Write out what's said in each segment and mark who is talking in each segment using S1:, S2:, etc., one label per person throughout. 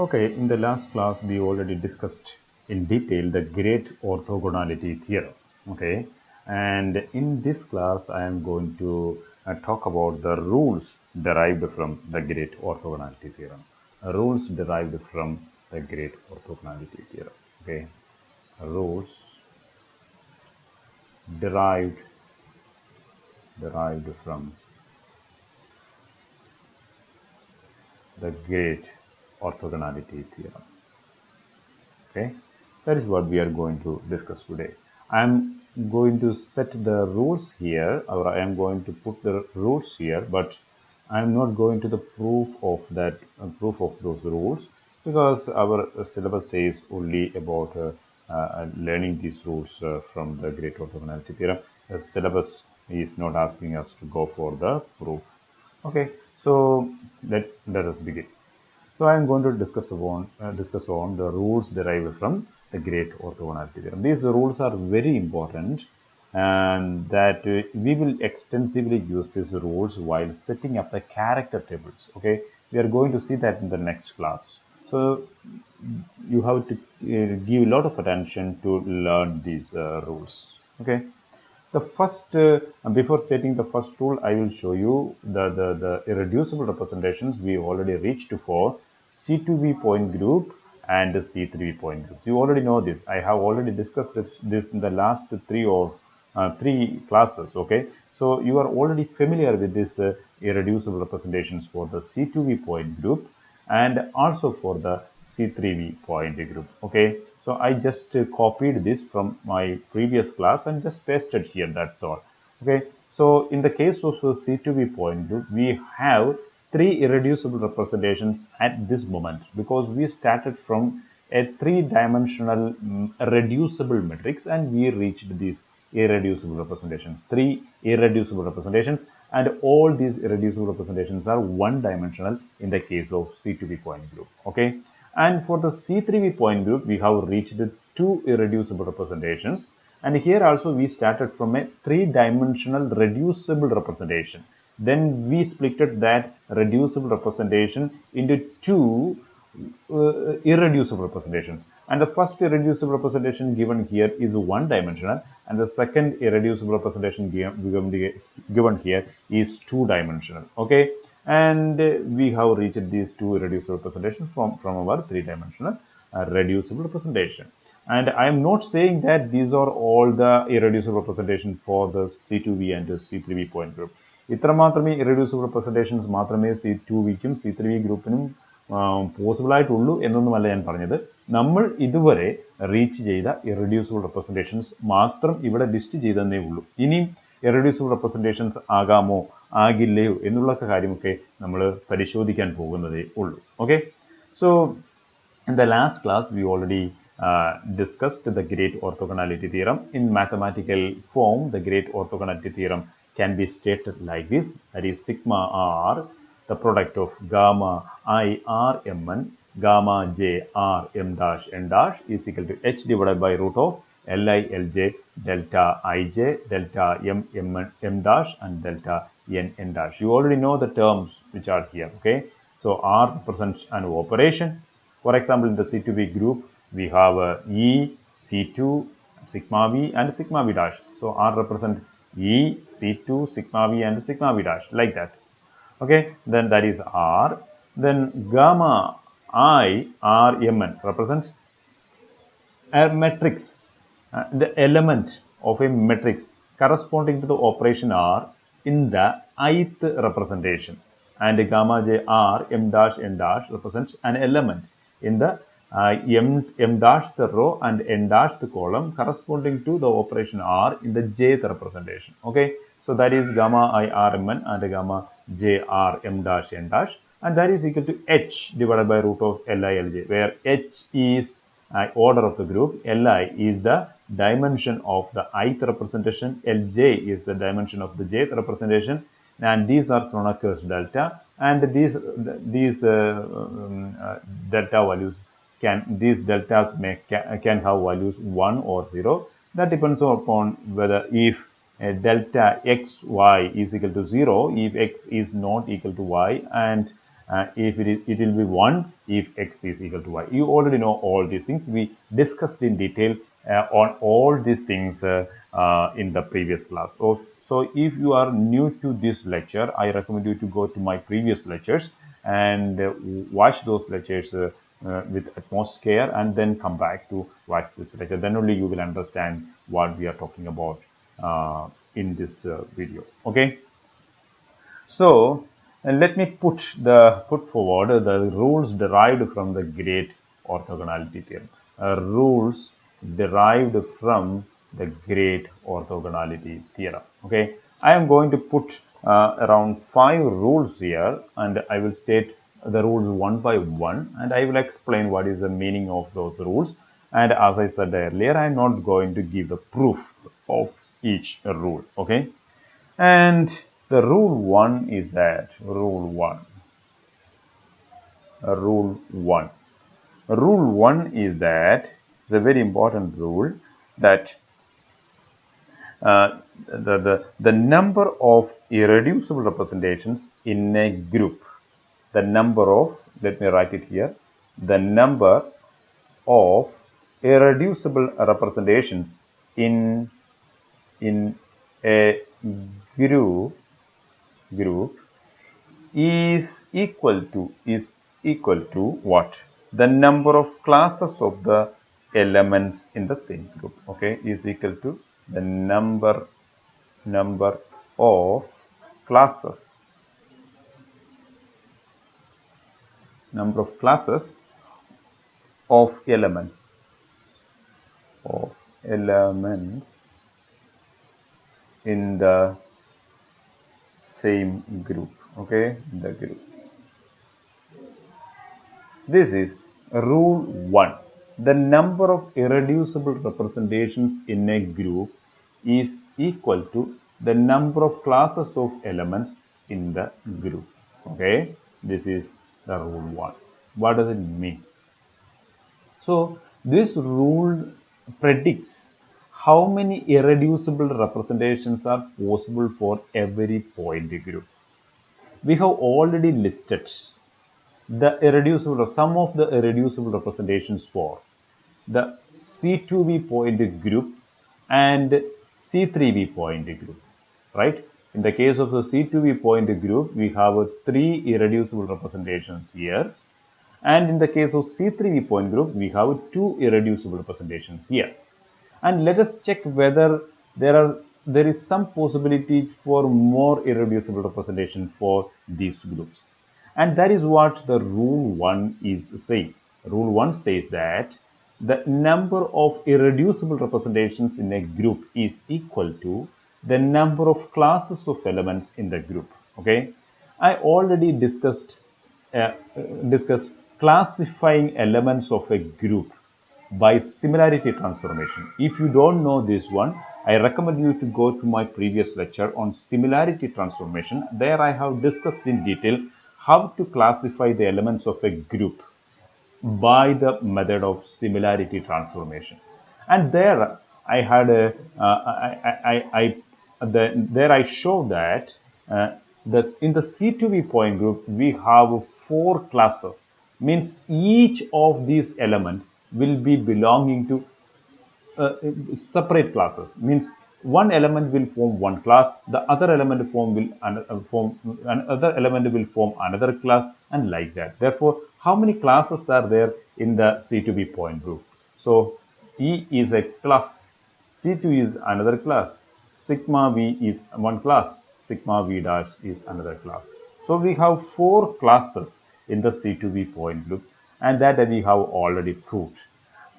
S1: Okay, in the last class we already discussed in detail the great orthogonality theorem. Okay, and in this class I am going to talk about the rules derived from the great orthogonality theorem. Rules derived from the great orthogonality theorem. Okay, rules derived from the great orthogonality theorem. Okay, that is what we are going to discuss today. I am going to set the rules here, or I am going to put the rules here, but I am not going to the proof of those rules, because our syllabus says only about learning these rules from the great orthogonality theorem. The syllabus is not asking us to go for the proof. Okay, so let us begin. So I am going to discuss on the rules derived from the great orthogonality theorem. These rules are very important, and that we will extensively use these rules while setting up the character tables. Okay, we are going to see that in the next class. So you have to give a lot of attention to learn these rules. Okay. The first, before stating the first rule, I will show you the irreducible representations we already reached for C2V point group and C3V point group. You already know this. I have already discussed this in the last three classes. Okay, so you are already familiar with this irreducible representations for the C2V point group and also for the C3V point group. Okay, so I just copied this from my previous class and just pasted here, that's all. Okay, so in the case of the C2V point group, we have three irreducible representations at this moment, because we started from a three-dimensional reducible matrix and we reached these irreducible representations, three irreducible representations, and all these irreducible representations are one-dimensional in the case of C2V point group. Okay, and for the C3V point group, we have reached two irreducible representations, and here also we started from a three-dimensional reducible representation. Then we splitted that reducible representation into two irreducible representations, and the first irreducible representation given here is one dimensional, and the second irreducible representation given here is two dimensional. Okay, and we have reached these two irreducible representations from our three-dimensional reducible representation. And I am not saying that these are all the irreducible representation for the C2V and the C3V point group. ഇത്രമാത്രമേ irreducible representations മാത്രമേ C2Vക്കും C3V ഗ്രൂപ്പിനും possible ആയിട്ടുള്ളൂ എന്നൊന്നുമല്ല ഞാൻ പറഞ്ഞത്. നമ്മൾ ഇതുവരെ reach ചെയ്ത irreducible representations മാത്രം ഇവിടെ list ചെയ്തെന്നേ ഉള്ളൂ. ഇനിയും ഇറെഡ്യൂസിബിൾ റെപ്രസെന്റേഷൻസ് ആകാമോ ആകില്ലയോ എന്നുള്ള കാര്യമൊക്കെ നമ്മൾ പരിശോധിക്കാൻ പോകുന്നതേ ഉള്ളൂ. Okay, so in the last class we already discussed the great orthogonality theorem. In mathematical form, the great orthogonality theorem can be stated like this, that is sigma r, the product of gamma I r mn, gamma j r m dash n dash is equal to h divided by root of li lj delta ij delta m m dash and delta n n dash. You already know the terms which are here. Okay, so r represents an operation. For example, in the C2V group, we have E, C2, sigma V and sigma V dash. So R represent E, C2, sigma V and sigma V dash, like that. Okay, then that is R. Then gamma I R Mn represents a matrix, the element of a matrix corresponding to the operation R in the ith representation. And gamma j R m dash n dash represents an element in the m dash the row and n dash the column corresponding to the operation R in the jth representation. Okay, so that is gamma I R m n and gamma j R m dash n dash, and that is equal to h divided by root of li lj, where h is order of the group, li is the dimension of the ith representation, lj is the dimension of the jth representation, and these are Kroneker's delta, and these delta values these deltas can have values 1 or 0. That depends upon whether if delta xy is equal to 0, if x is not equal to y, and if it will be 1 if x is equal to y. You already know all these things. We discussed in detail on all these things in the previous class. So if you are new to this lecture, I recommend you to go to my previous lectures and watch those lectures with utmost care, and then come back to watch this lecture. Then only you will understand what we are talking about in this video. Okay. So let me put forward the rules derived from the great orthogonality theorem. Rules derived from the great orthogonality theorem. Okay, I am going to put around 5 rules here, and I will state the rules one by one, and I will explain what is the meaning of those rules. And as I said earlier, I am not going to give the proof of each rule. Okay. And the rule 1 is that rule 1. Rule 1 is that the very important rule that the number of irreducible representations in a group, the number of, let me write it here, the number of irreducible representations in a group is equal to what? The number of classes of the elements in the same group. Okay, is equal to the number of classes of elements in the same group. Okay, the group. This is rule 1. The number of irreducible representations in a group is equal to the number of classes of elements in the group. Okay, this is the rule 1. What does it mean? So this rule predicts how many irreducible representations are possible for every point group. We have already listed some of the irreducible representations for the C2V point group and C3V point group, right? In the case of the C2V point group, we have 3 irreducible representations here, and in the case of C3V point group, we have 2 irreducible representations here. And let us check whether there is some possibility for more irreducible representation for these groups. And that is what the rule 1 is saying. Rule 1 says that the number of irreducible representations in a group is equal to the number of classes of elements in the group. Okay, I already discussed classifying elements of a group by similarity transformation. If you don't know this one, I recommend you to go to my previous lecture on similarity transformation. There I have discussed in detail how to classify the elements of a group by the method of similarity transformation. And there I had there I show that in the C2V point group we have 4 classes, means each of these elements will be belonging to separate classes, means one element will form one class, the other element another element will form another class, and like that. Therefore, how many classes are there in the C2V point group? So E is a class, C2 is another class, sigma V is one class, sigma V dash is another class. So we have 4 classes in the C2V point group, and that we have already proved.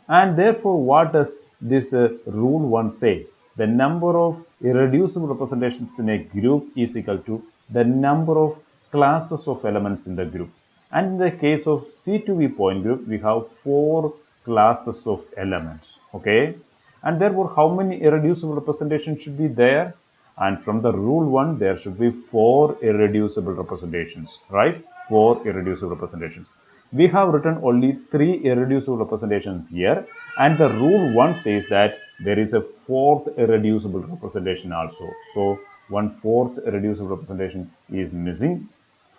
S1: And therefore, what does this rule 1 say? The number of irreducible representations in a group is equal to the number of classes of elements in the group. And in the case of C2V point group, we have 4 classes of elements. Okay, and therefore, how many irreducible representations should be there? And from the rule 1, there should be 4 irreducible representations, right? 4 irreducible representations. We have written only 3 irreducible representations here, and the rule 1 says that there is a 4th irreducible representation also. So 1/4 irreducible representation is missing.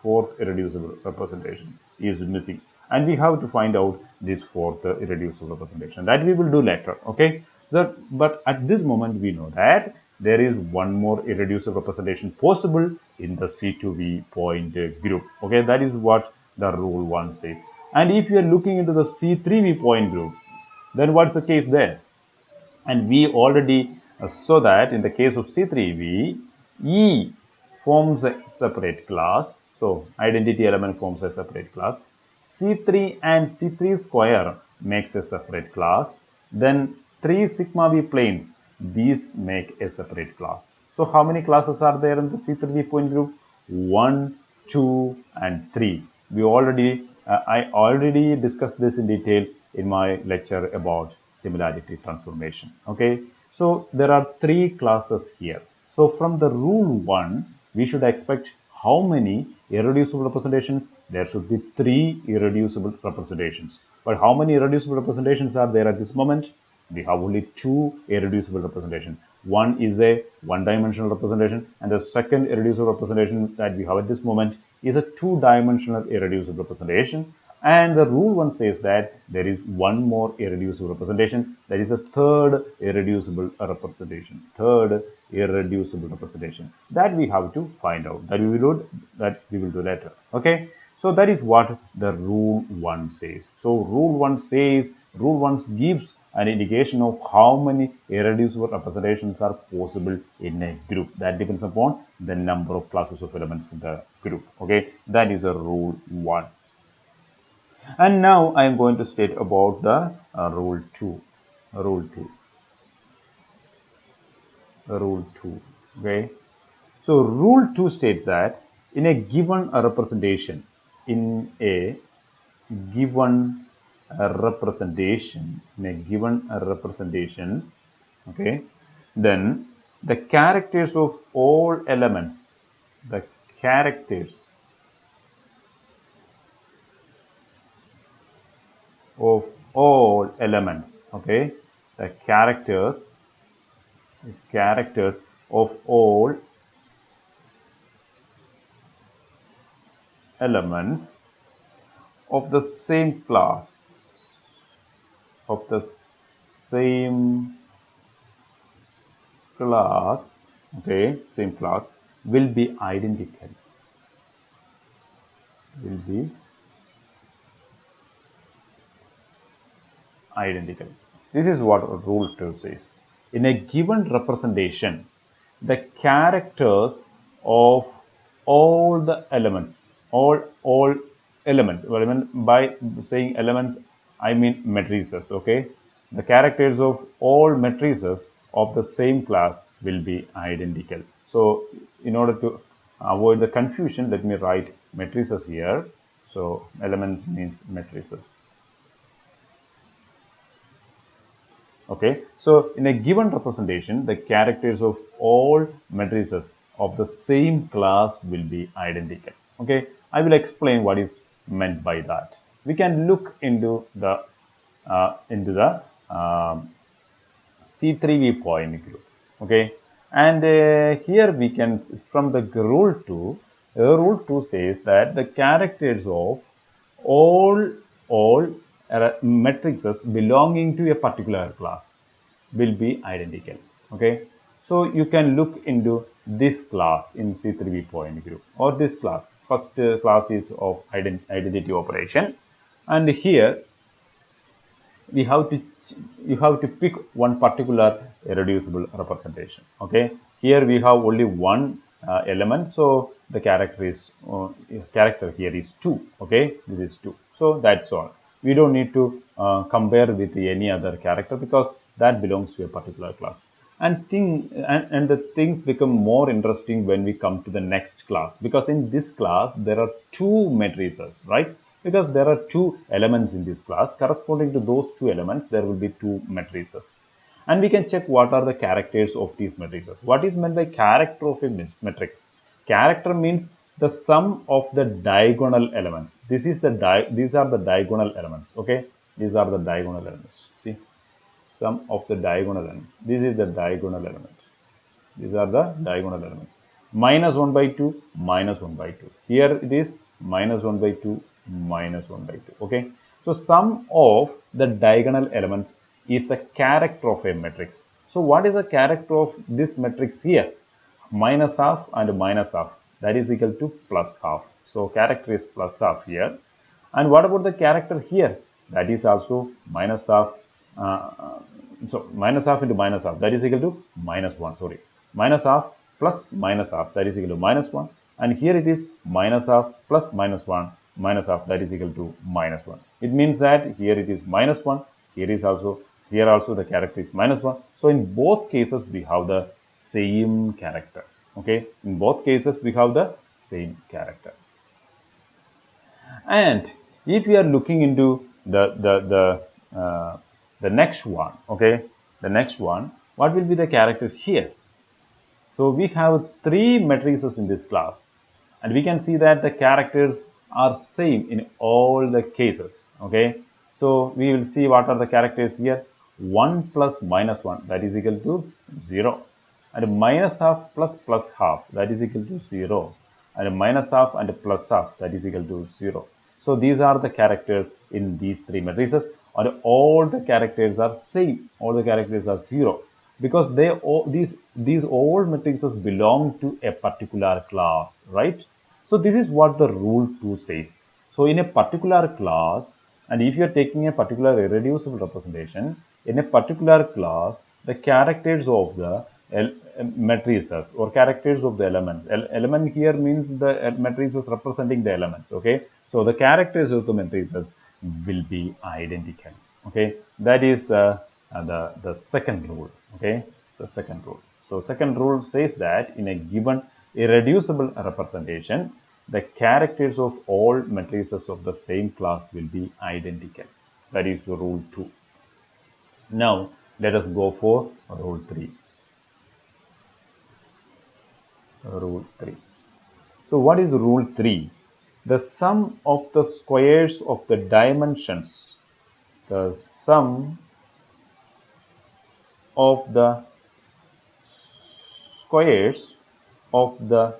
S1: fourth irreducible representation is missing, and we have to find out this fourth irreducible representation. That we will do later. Okay, so but at this moment we know that there is one more irreducible representation possible in the C2V point group. Okay, that is what the rule 1 says. And if you are looking into the C3V point group, then what's the case there? And we already saw that in the case of C3V, E forms a separate class. So identity element forms a separate class. C3 and C3 square makes a separate class. Then 3 sigma V planes, these make a separate class. So how many classes are there in the C3V point group? 1, 2, and 3. I already discussed this in detail in my lecture about similarity transformation. Okay, so there are 3 classes here. So from the rule 1, we should expect how many irreducible representations? There should be 3 irreducible representations. But how many irreducible representations are there at this moment? We have only 2 irreducible representations. One is a one-dimensional representation, and the second irreducible representation that we have at this moment is a two-dimensional irreducible representation. And the rule 1 says that there is one more irreducible representation, that is a third irreducible representation. Third irreducible representation that we have to find out. That we will do later. Okay. So that is what the rule 1 says. So rule 1 gives an indication of how many irreducible representations are possible in a group. That depends upon the number of classes of elements in the group. Okay, that is a rule 1. And now I am going to state about the rule 2. Rule 2. Okay. So rule 2 states that in a given representation, okay, then the characters of all elements, the characters of all elements, okay, the characters of all elements of the same class, okay, same class will be identical. This is what rule 2 says. In a given representation, the characters of all the elements, all elements. Well, I mean, by saying elements, I mean matrices. Okay, the characters of all matrices of the same class will be identical. So, in order to avoid the confusion, let me write matrices here. So, elements means matrices. Okay, so in a given representation, the characters of all matrices of the same class will be identical. Okay, I will explain what is meant by that. We can look into the C3V point group. Okay, and here we can, from the rule 2, rule 2 says that the characters of all matrices belonging to a particular class will be identical. Okay, so you can look into this class in C3V point group, or this class. First class is of identity operation, and here you have to pick one particular irreducible representation. Okay, here we have only one element, so the character here is 2. Okay, this is 2. So that's all. We don't need to compare with any other character because that belongs to a particular class. And the things become more interesting when we come to the next class, because in this class there are 2 matrices, right? Because there are 2 elements in this class, corresponding to those 2 elements there will be 2 matrices, and we can check what are the characters of these matrices. What is meant by character of a matrix? Character means the sum of the diagonal elements. These are the diagonal elements. Okay, these are the diagonal elements. See, sum of the diagonal elements. This is the diagonal element. These are the diagonal elements. minus 1 by 2, minus 1 by 2. Here it is minus 1 by 2, minus 1 by 2. Okay. So sum of the diagonal elements is the character of a matrix. So what is the character of this matrix here? Minus half and minus half, that is equal to plus half. So character is plus half here. And what about the character here? That is also minus half. So minus half into minus half, that is equal to minus 1. Sorry, minus half plus minus half, that is equal to minus 1. And here it is minus half plus minus 1, minus half, that is equal to minus 1. It means that here it is minus 1. Here also the character is minus 1. So in both cases we have the same character. Okay, in both cases we have the same character. And if we are looking into the next one, okay, the next one, what will be the character here? So we have three matrices in this class, and we can see that the characters are same in all the cases. Okay, so we will see what are the characters here. 1 plus minus 1, that is equal to 0, and minus half plus plus half, that is equal to 0, and minus half and plus half, that is equal to 0. So these are the characters in these three matrices, and all the characters are same. All the characters are 0 because these all matrices belong to a particular class, right? So this is what the rule 2 says. So in a particular class, and if you are taking a particular irreducible representation, in a particular class, the characters of the matrices or characters of the elements. Element here means the matrices representing the elements. Okay, so the characters of the matrices will be identical. Okay, that is the second rule. Okay, the second rule. So second rule says that in a given irreducible representation, the characters of all matrices of the same class will be identical. That is the rule 2. Now let us go for rule 3. Rule 3. So what is rule 3? The sum of the squares of the dimensions, the sum of the squares of the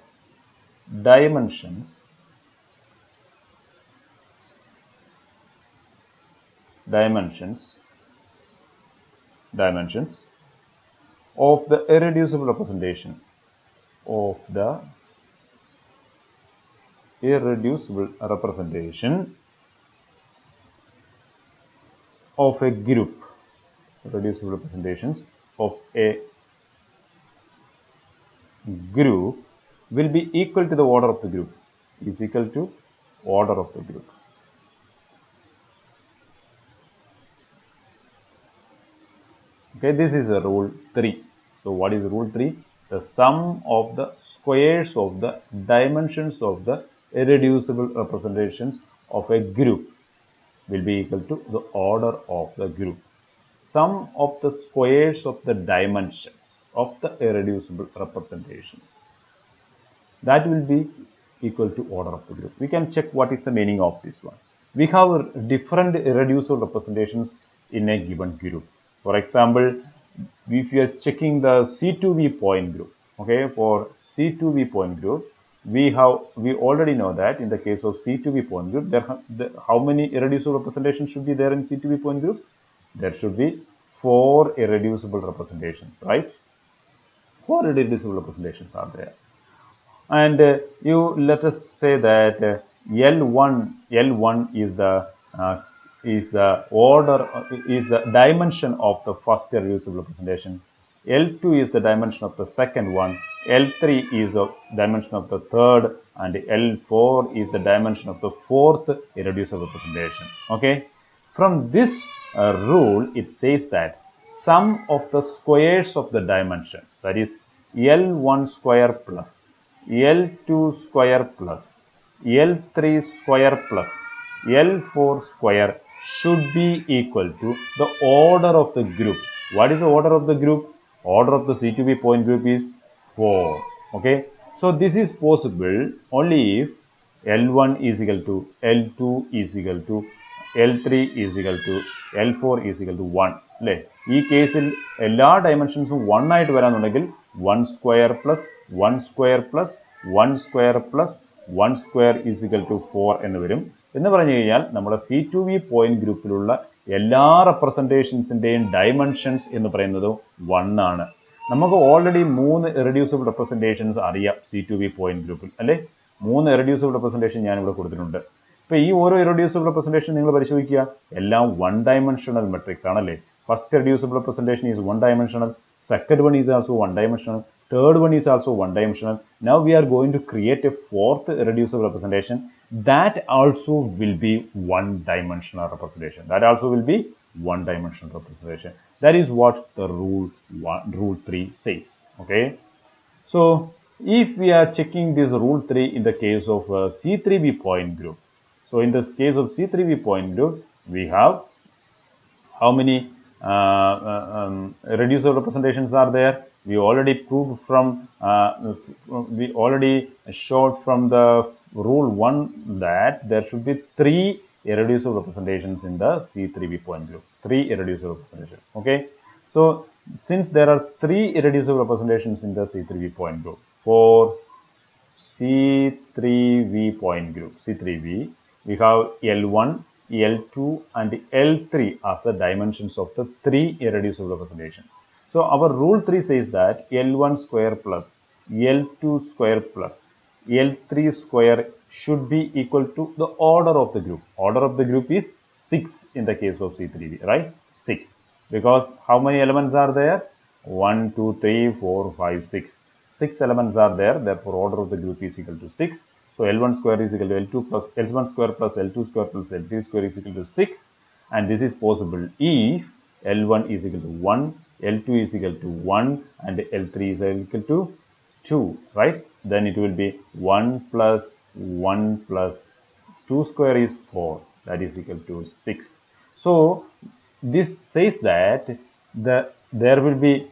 S1: dimensions of the irreducible representation of a group, irreducible representations of a group will be equal to the order of the group, is equal to order of the group. Okay, this is a rule 3. So what is rule 3? The sum of the squares of the dimensions of the irreducible representations of a group will be equal to the order of the group. Sum of the squares of the dimensions of the irreducible representations, that will be equal to order of the group. We can check what is the meaning of this one. We have different irreducible representations in a given group. For example, if you are checking the C2V point group, okay, for C2V point group, we already know that in the case of C2V point group, how many irreducible representations should be there in C2V point group? There should be 4 irreducible representations, right? 4 irreducible representations are there. And let us say that L1 is the dimension of the first irreducible representation. L2 is the dimension of the second one. L3 is the dimension of the third, and L4 is the dimension of the fourth irreducible representation. Okay, from this rule, it says that sum of the squares of the dimensions, that is L1 square plus L2 square plus L3 square plus L4 square should be equal to the order of the group. What is the order of the group? Order of the C2V point group is 4. Okay, so this is possible only if L1 is equal to L2 is equal to L3 is equal to L4 is equal to 1. ഈ കേസിൽ എല്ലാ ഡയമെൻഷൻസും 1 ആയിട്ട് വരാന്നുണ്ടെങ്കിൽ 1 square plus 1 square plus 1 square plus 1 square is equal to 4 എന്ന് വരും. എന്ന് പറഞ്ഞു കഴിഞ്ഞാൽ നമ്മുടെ C2V പോയിന്റ് ഗ്രൂപ്പിലുള്ള എല്ലാ റെപ്രസെൻറ്റേഷൻസിൻ്റെയും ഡയമെൻഷൻസ് എന്ന് പറയുന്നത് 1 ആണ്. നമുക്ക് ഓൾറെഡി 3 ഇറെഡ്യൂസിബിൾ റെപ്രസെൻറ്റേഷൻസ് അറിയാം C2V പോയിന്റ് ഗ്രൂപ്പിൽ അല്ലേ. 3 ഇറെഡ്യൂസിബിൾ റെപ്രസെൻറ്റേഷൻ ഞാനിവിടെ കൊടുത്തിട്ടുണ്ട്. ഇപ്പോൾ ഈ ഓരോ ഇറെഡ്യൂസിബിൾ റെപ്രസെൻറ്റേഷൻ നിങ്ങൾ പരിശോധിക്കുക, എല്ലാം 1 ഡയമെൻഷണൽ മെട്രിക്സ് ആണല്ലേ. First irreducible representation is 1 dimensional, second one is also 1 dimensional, third one is also 1 dimensional. Now we are going to create a fourth irreducible representation that also will be 1 dimensional representation. That also will be 1 dimensional representation. That is what the rule 3 says. Okay. So if we are checking this rule 3 in the case of C3V point group. So in this case of C3V point group, we have how many irreducible representations are there? We already proved from, we already showed from the rule 1 that there should be 3 irreducible representations in the C3V point group. 3 irreducible representations. Okay. So since there are 3 irreducible representations in the C3V point group, for C3V point group, C3V, we have L1, L2 and L3 as the dimensions of the 3 irreducible representations. So our rule 3 says that L1 square plus L2 square plus L3 square should be equal to the order of the group. Order of the group is 6 in the case of C3V, right? 6. Because how many elements are there? 1, 2, 3, 4, 5, 6. 6 elements are there. Therefore, order of the group is equal to 6. So L1 square is equal to L2 plus L1 square plus L2 square plus L3 square is equal to 6. And this is possible if L1 is equal to 1, L2 is equal to 1 and L3 is equal to 2, right? Then it will be 1 plus 1 plus 2 square is 4, that is equal to 6. So this says that there will be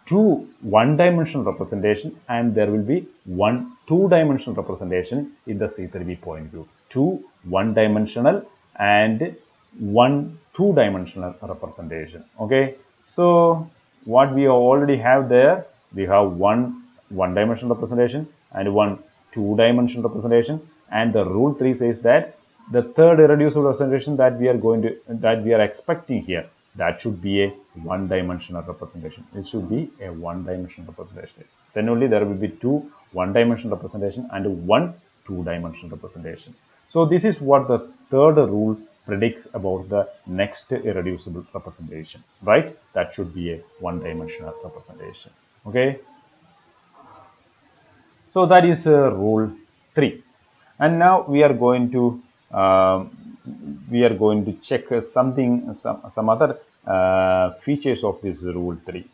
S1: 2 1-dimensional representation and there will be 1 2-dimensional representation in the C3V point group. 2 1-dimensional and 1 2-dimensional representation. Okay. So what we already have there, we have 1 1-dimensional representation and 1 2-dimensional representation, and the rule 3 says that the third irreducible representation that we are expecting here, that should be a 1-dimensional representation. It should be a 1-dimensional representation. Then only there will be 2 1-dimensional representation and 1 2-dimensional representation. So this is what the third rule predicts about the next irreducible representation, right? That should be a 1-dimensional representation. Okay. So that is rule 3. And now we are going to check some other features of this rule 3.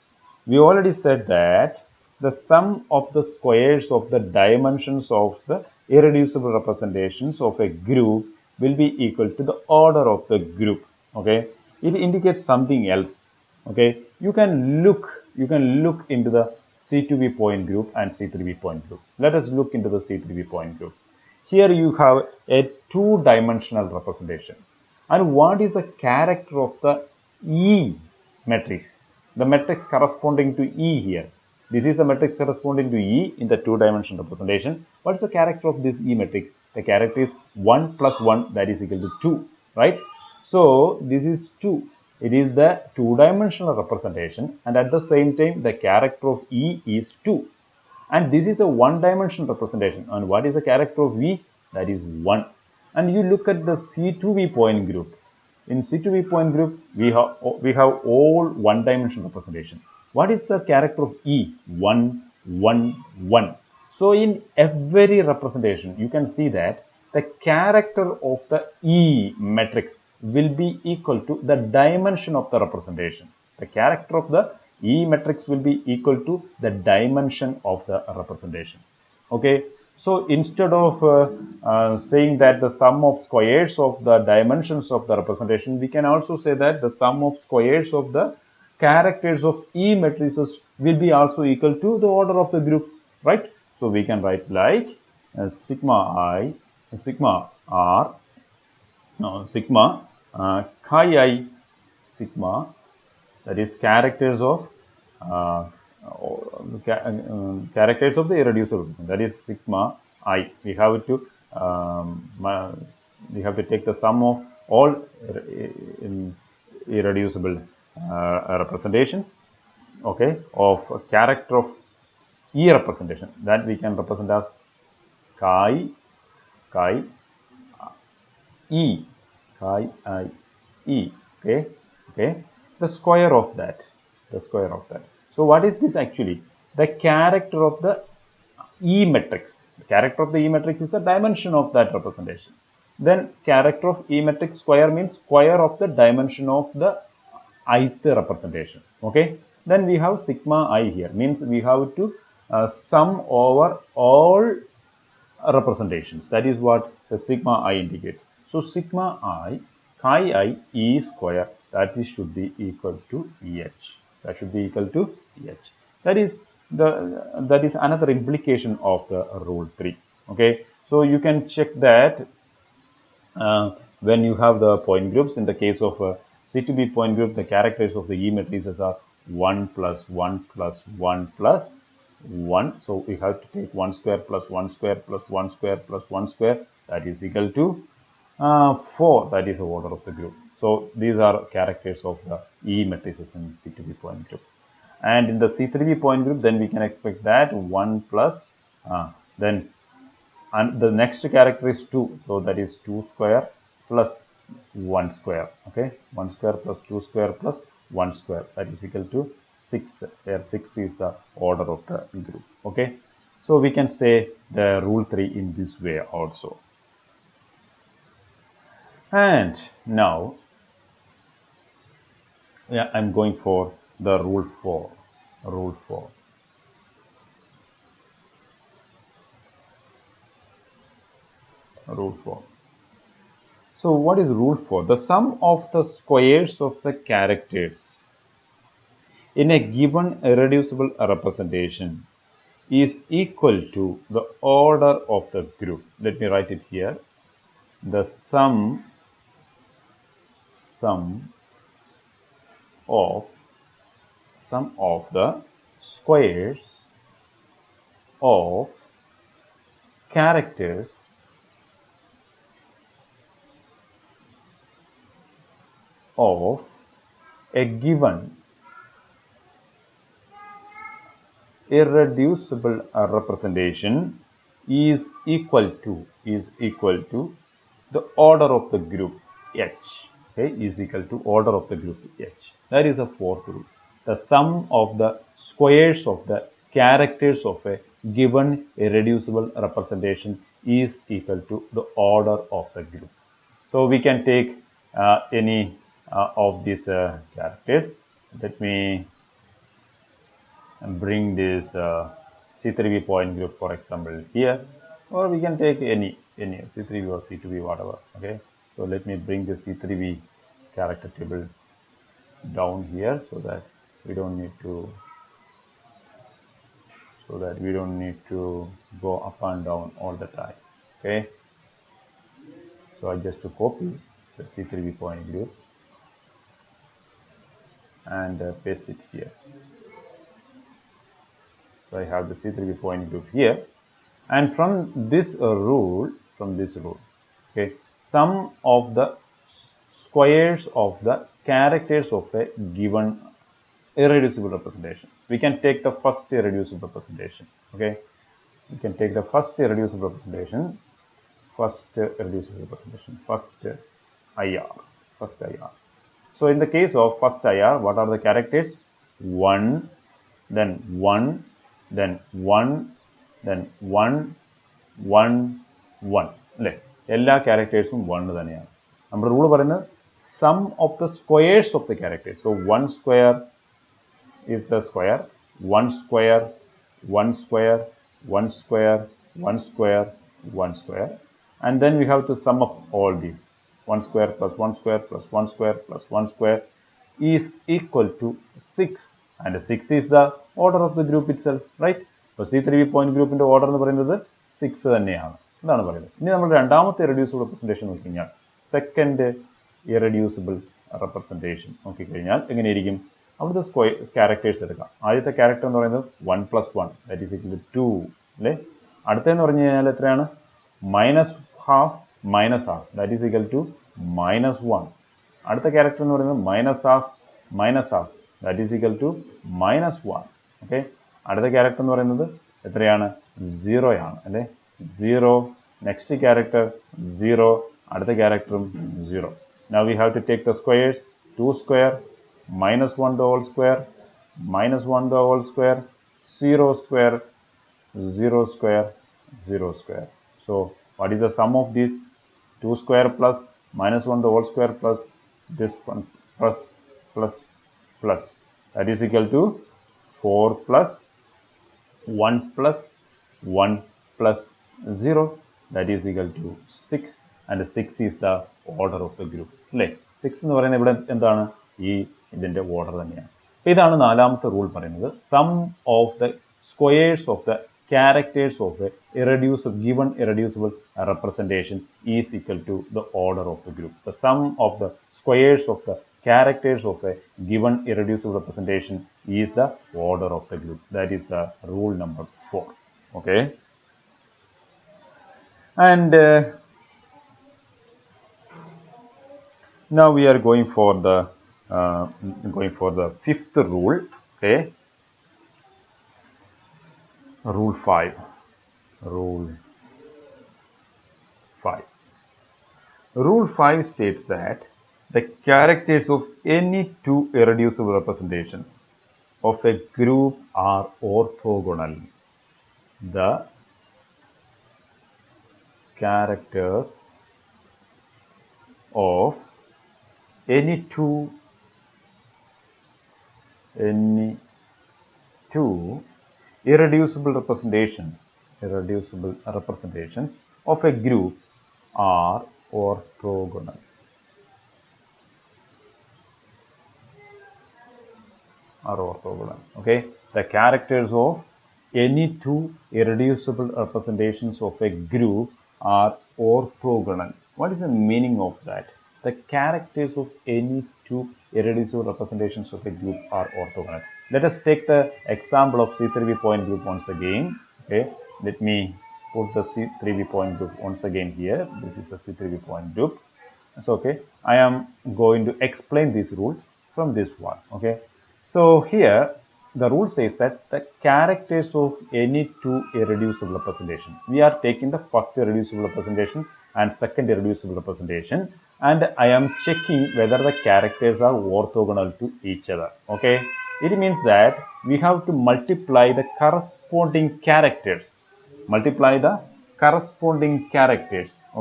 S1: We already said that the sum of the squares of the dimensions of the irreducible representations of a group will be equal to the order of the group. Okay. It indicates something else. Okay. You can look into the C2V point group and C3V point group. Let us look into the C3V point group. Here you have a 2-dimensional representation. And what is the character of the E matrix? The matrix corresponding to E here. This is the matrix corresponding to E in the 2-dimensional representation. What is the character of this E matrix? The character is 1 plus 1, that is equal to 2, right? So this is 2. It is the 2-dimensional representation, and at the same time the character of E is 2. And this is a 1-dimensional representation. And what is the character of V? That is 1. And you look at the C2V point group. In C2V point group, we have all 1-dimensional representation. What is the character of E? 1, 1, 1. So in every representation, you can see that the character of the E matrix will be equal to the dimension of the representation. The character of the E matrix will be equal to the dimension of the representation. Okay. So instead of saying that the sum of squares of the dimensions of the representation, we can also say that the sum of squares of the characters of E matrices will be also equal to the order of the group, right? So we can write like sigma I, sigma R, no, sigma chi I, sigma, that is characters of characters of the irreducible, that is sigma I. We have to take the sum of all irreducible representations, okay, of a character of E representation, that we can represent as chi E, chi I E, okay, the square of that, So what is this actually? The character of the E matrix. The character of the E matrix is the dimension of that representation. Then character of E matrix square means square of the dimension of the ith representation. Okay. Then we have sigma I here, means we have to sum over all representations. That is what the sigma I indicates. So sigma I chi I E square, that is should be equal to EH. That should be equal to EH. That is another implication of the rule 3. Okay. So you can check that when you have the point groups. In the case of C to B point group, the characters of the E matrices are 1 plus 1 plus 1 plus 1. So we have to take 1 square plus 1 square plus 1 square plus 1 square, that is equal to 4. That is the order of the group. So these are characters of the E matrices in C to B point group. And in the C3B point group, then we can expect that 1 plus then and the next character is 2, so that is 2 square plus 1 square. Okay, 1 square plus 2 square plus 1 square, that is equal to 6, where 6 is the order of the group. Okay, so we can say the rule 3 in this way also. And now I'm going for the rule 4. Rule 4. So what is rule 4? The sum of the squares of the characters in a given irreducible representation is equal to the order of the group. Let me write it here. The sum of the squares of characters of a given irreducible representation is equal to the order of the group H. Okay, is equal to order of the group H. That is a fourth rule. The sum of the squares of the characters of a given irreducible representation is equal to the order of the group. So we can take any of these characters. Let me bring this C3B point group, for example, here, or we can take any C3B or C2B, whatever. Okay, so let me bring the C3B character table down here, so that we don't need to go up and down all the time. Okay, so I just to copy the C3B point group and paste it here. So I have the C3B point group here, and from this rule, okay, sum of the squares of the characters of a given irreducible representation. We can take the first irreducible representation. Okay, we can take the first irreducible representation, first IR. So in the case of first IR, what are the characters? 1, then 1, then 1, then 1, 1, 1. അല്ലേ, എല്ലാ ക്യാരക്ടേഴ്സും 1 തന്നെയാണ്. നമ്മുടെ rule പറയുന്നത് sum of the squares of the characters. So 1 square is the square, 1 square, 1 square, 1 square, 1 square, 1 square, and then we have to sum up all these. 1 square plus 1 square plus 1 square plus 1 square is equal to 6, and 6 is the order of the group itself, right? So C3B point group in the order എന്ന് പറയുന്നത് 6 തന്നെയാണ് എന്നാണ് പറയുന്നത്. ഇനി നമ്മൾ രണ്ടാമത്തെ irreducible representation നോക്കിക്കഴിഞ്ഞാൽ, second irreducible representation നോക്കിക്കഴിഞ്ഞാൽ എങ്ങനെയായിരിക്കും? അവിടുത്തെ ക്യാരക്ടേഴ്സ് എടുക്കാം. ആദ്യത്തെ ക്യാരക്ടർ എന്ന് പറയുന്നത് 1 + 1 ദാറ്റ് ഈസ് ഈക്വൽ ടു 2 അല്ലേ. അടുത്തതെന്ന് പറഞ്ഞു കഴിഞ്ഞാൽ എത്രയാണ്? -½ -½ ദാറ്റ് ഈസ് ഈക്വൽ ടു -1. അടുത്ത ക്യാരക്ടർ എന്ന് പറയുന്നത് -½ -½ that is equal to -1. Okay. അടുത്ത ക്യാരക്ടർ എന്ന് പറയുന്നത് എത്രയാണ്? 0 ആണ് അല്ലേ. 0. Next character 0. അടുത്ത ക്യാരക്ടറും 0. Now we have to take the squares. 2 square, -1 the whole square, -1 the whole square, 0 square, 0 square, 0 square. So what is the sum of these? 2 square plus -1 the whole square plus this one plus that is equal to 4 plus 1 plus 1 plus 0 that is equal to 6, and 6 is the order of the group അല്ലേ. 6 എന്ന് പറയുന്നത് ഇവിടെ എന്താണ്? ഈ ഇതിൻ്റെ order തന്നെയാണ്. അപ്പോൾ ഇതാണ് നാലാമത്തെ റൂൾ പറയുന്നത്. Sum of the squares of the characters of a given irreducible representation is equal to the order of the group. The sum of the squares of the characters of a given irreducible representation is the order of the group. That is the rule number 4. Okay. And now we are going for the fifth rule. Okay. Rule 5. Rule 5. Rule 5 states that the characters of any two irreducible representations of a group are orthogonal. The characters of any two irreducible representations of a group are orthogonal. Okay. The characters of any two irreducible representations of a group are orthogonal. What is the meaning of that? The characters of any two irreducible representations of a group are orthogonal. Let us take the example of C3b point group once again. Okay, let me put the C3b point group once again here. This is a C3b point group. So okay, I am going to explain this rule from this one. Okay, so here the rule says that the characters of any two irreducible representation. We are taking the first irreducible representation and second irreducible representation, and I am checking whether the characters are orthogonal to each other. Okay, it means that we have to multiply the corresponding characters.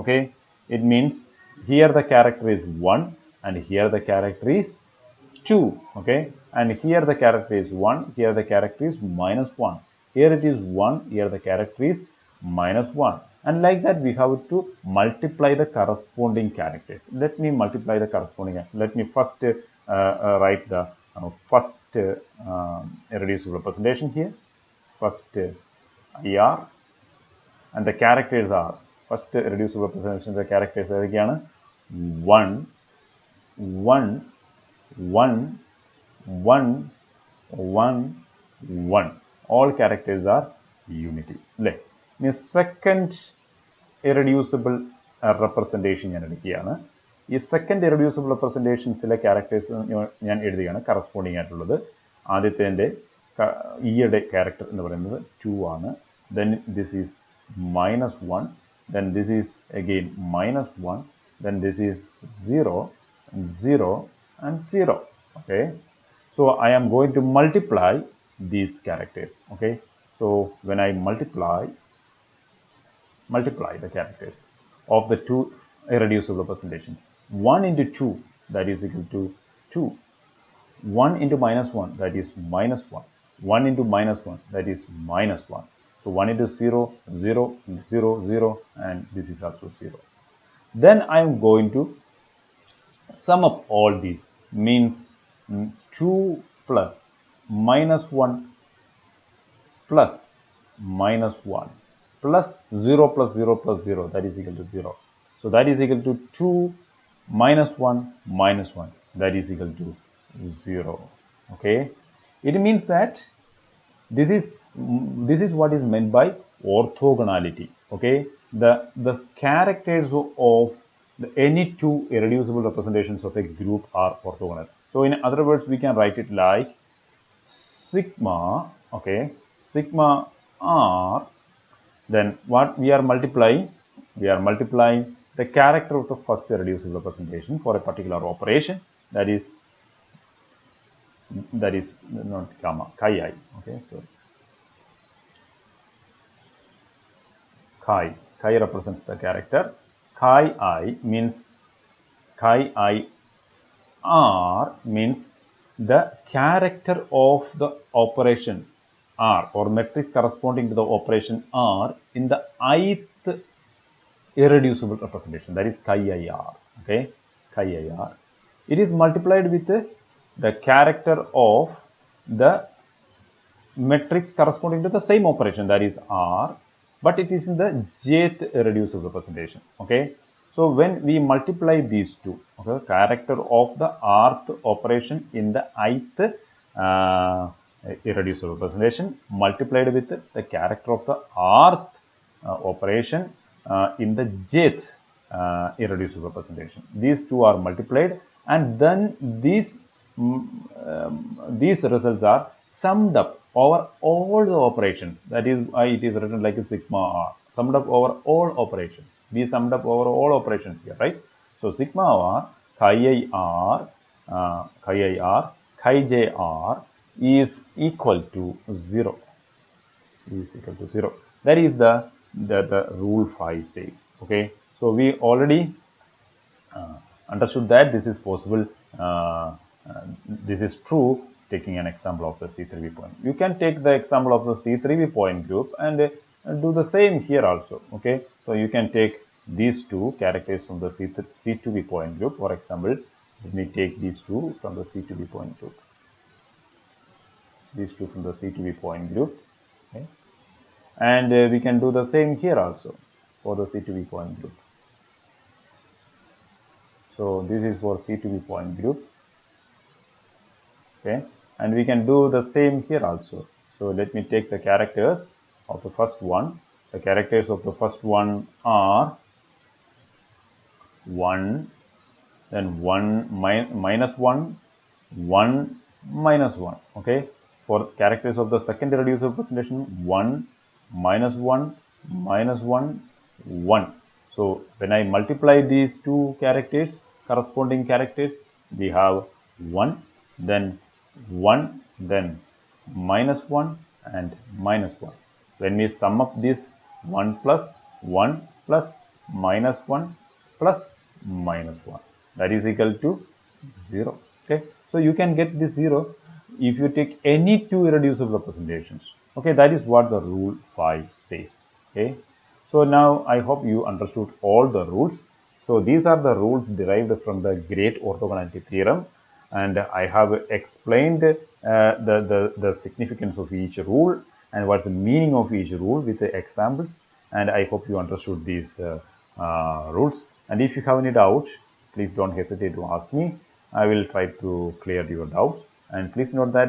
S1: Okay, it means here the character is 1 and here the character is 2. Okay, and here the character is 1, here the character is -1, here it is 1, here the character is -1, and like that we have to multiply the corresponding characters. Let me multiply the corresponding. Let me first write the first irreducible representation here. First IR, and the characters are first irreducible representation. The characters are again 1 1 1 1 1 1. All characters are unity. The second irreducible representation ഞാൻ എടുക്കുകയാണ്. ഈ second irreducible റെപ്രസെൻറ്റേഷൻസിലെ characters ഞാൻ എഴുതുകയാണ് corresponding ആയിട്ടുള്ളത്. ആദ്യത്തെ ഈയുടെ character എന്ന് പറയുന്നത് 2 ആണ്. Then this is -1, then this is again -1, then this is 0 0 and 0. Okay, so I am going to multiply these characters. Okay, so when I multiply the characters of the two irreducible representations, 1 into 2 that is equal to 2, 1 into -1 that is -1, 1 into -1 that is -1. So 1 into 0 0 0 0, and this is also 0. Then I am going to sum up all these, means 2 plus -1 plus -1 plus 0 plus 0 plus 0, that is equal to 0. So that is equal to 2 -1 -1, that is equal to 0. Okay, it means that this is what is meant by orthogonality. Okay, the characters of any two irreducible representations of a group are orthogonal. So in other words, we can write it like sigma, okay, sigma r, then what we are multiplying? We are multiplying the character of the first irreducible representation for a particular operation, that is not gamma, chi I. Okay, so chi represents the character. Chi I means chi I r means the character of the operation r, or matrix corresponding to the operation r in the ith irreducible representation, that is chi I r. Okay, chi I r. It is multiplied with the character of the matrix corresponding to the same operation, that is R, but it is in the jth irreducible representation. Okay, so when we multiply these two, okay, character of the rth operation in the ith irreducible representation multiplied with the character of the rth operation in the jth irreducible representation, these two are multiplied, and then these results are summed up over all the operations. That is why it is written like a sigma r, summed up over all operations. We summed up over all operations here, right? So sigma r, chi r, chi j r is equal to 0. Is equal to 0. That is the rule 5 says. Okay, so we already understood that this is possible. This is true taking an example of the C3V point. You can take the example of the C3V point group and do the same here also. Okay, so you can take these two characters from the C2V point group. For example, let me take these two from the C2V point group. These two from the C2V point group. Okay, and we can do the same here also for the C2V point group. So this is for C2V point group. Okay, and we can do the same here also. So let me take the characters of the first one. The characters of the first one are 1, then 1 minus 1, 1 minus 1. Okay, for characters of the second irreducible representation, 1 minus 1 minus 1 1. So when I multiply these two characters, corresponding characters, we have 1, then 1, then minus 1 and minus 1. When we sum up this, 1 plus 1 plus minus 1 plus minus 1, that is equal to 0. Okay, so you can get this 0 if you take any two irreducible representations. Okay, that is what the rule 5 says. Okay, so now I hope you understood all the rules. So these are the rules derived from the great orthogonality theorem, and I have explained the significance of each rule and what's the meaning of each rule with the examples, and I hope you understood these rules. And if you have any doubts, please don't hesitate to ask me. I will try to clear your doubts. And please note that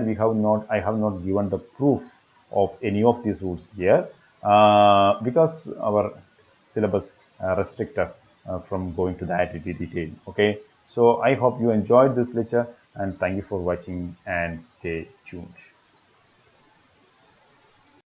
S1: I have not given the proof of any of these rules here because our syllabus restricts us from going to that detail. Okay, so I hope you enjoyed this lecture, and thank you for watching, and stay tuned.